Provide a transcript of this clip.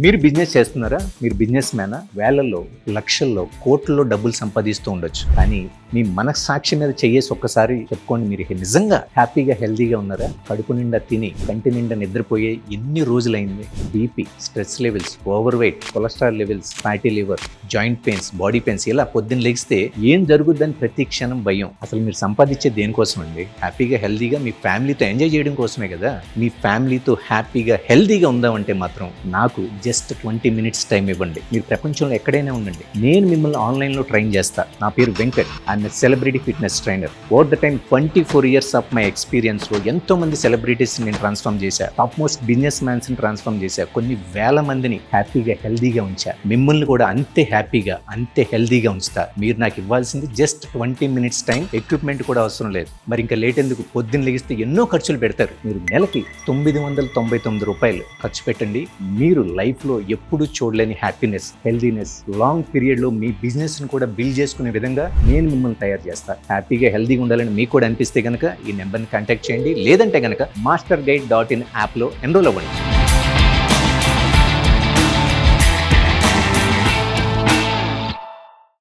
మీరు బిజినెస్ చేస్తున్నారా? మీరు బిజినెస్ మ్యానా? వేలల్లో, లక్షల్లో, కోట్లలో డబ్బులు సంపాదిస్తూ ఉండొచ్చు. కానీ మీ మనస్సాక్షి మీద చెయ్యేసి ఒక్కసారి చెప్పుకోండి, మీరు నిజంగా హ్యాపీగా హెల్దీగా ఉన్నారా? కడుపు నిండా తిని కంటి నిండా నిద్రపోయే ఎన్ని రోజులైంది? BP, stress levels, over weight, cholesterol levels, fatty liver, joint pains, body pains, ఇలా పొద్దున్న లెగిస్తే ఏం జరుగుద్దని ప్రతి క్షణం భయం. అసలు మీరు సంపాదించే దేనికోసం అండి? హ్యాపీగా హెల్దీగా మీ ఫ్యామిలీతో ఎంజాయ్ చేయడం కోసమే కదా. మీ ఫ్యామిలీతో హ్యాపీగా హెల్దీగా ఉందామంటే మాత్రం నాకు జస్ట్ 20 minutes టైం ఇవ్వండి. మీరు ప్రపంచంలో ఎక్కడైనా ఉండండి, నేను మిమ్మల్ని ఆన్లైన్లో ట్రైన్ చేస్తా. నా పేరు Venkat, I'm a celebrity fitness trainer. Over the time 24 years of my ఎక్స్పీరియన్స్లో ఎంతో మంది సెలబ్రిటీస్ నేను ట్రాన్స్ఫార్మ్ చేశా. టాప్ మోస్ట్ బిజినెస్ మ్యాన్స్ని ట్రాన్స్ఫార్మ్ చేశా. కొన్ని వేల మందిని హ్యాపీగా హెల్దీగా ఉంచా. మిమ్మల్ని కూడా అంతే హ్యాపీగా, అంతే హెల్దీగా ఉంచుతా. మీరు నాకు ఇవ్వాల్సింది జస్ట్ 20 minutes టైం. ఎక్విప్మెంట్ కూడా అవసరం లేదు. మరి ఇంకా లేట్ ఎందుకు? పొద్దున్న లెగిస్తే ఎన్నో ఖర్చులు పెడతారు. మీరు నెలకి 999 రూపాయలు ఖర్చు పెట్టండి. మీరు లైఫ్లో ఎప్పుడూ చూడలేని హ్యాపీనెస్, హెల్దీనెస్, లాంగ్ పీరియడ్లో మీ బిజినెస్ని కూడా బిల్డ్ చేసుకునే విధంగా నేను మిమ్మల్ని తయారు చేస్తాను. హ్యాపీగా హెల్దీగా ఉండాలని మీకు కూడా అనిపిస్తే కనుక ఈ నెంబర్ని కాంటాక్ట్ చేయండి. లేదంటే కనుక masterguide.in యాప్లో ఎన్రోల్ అవ్వండి.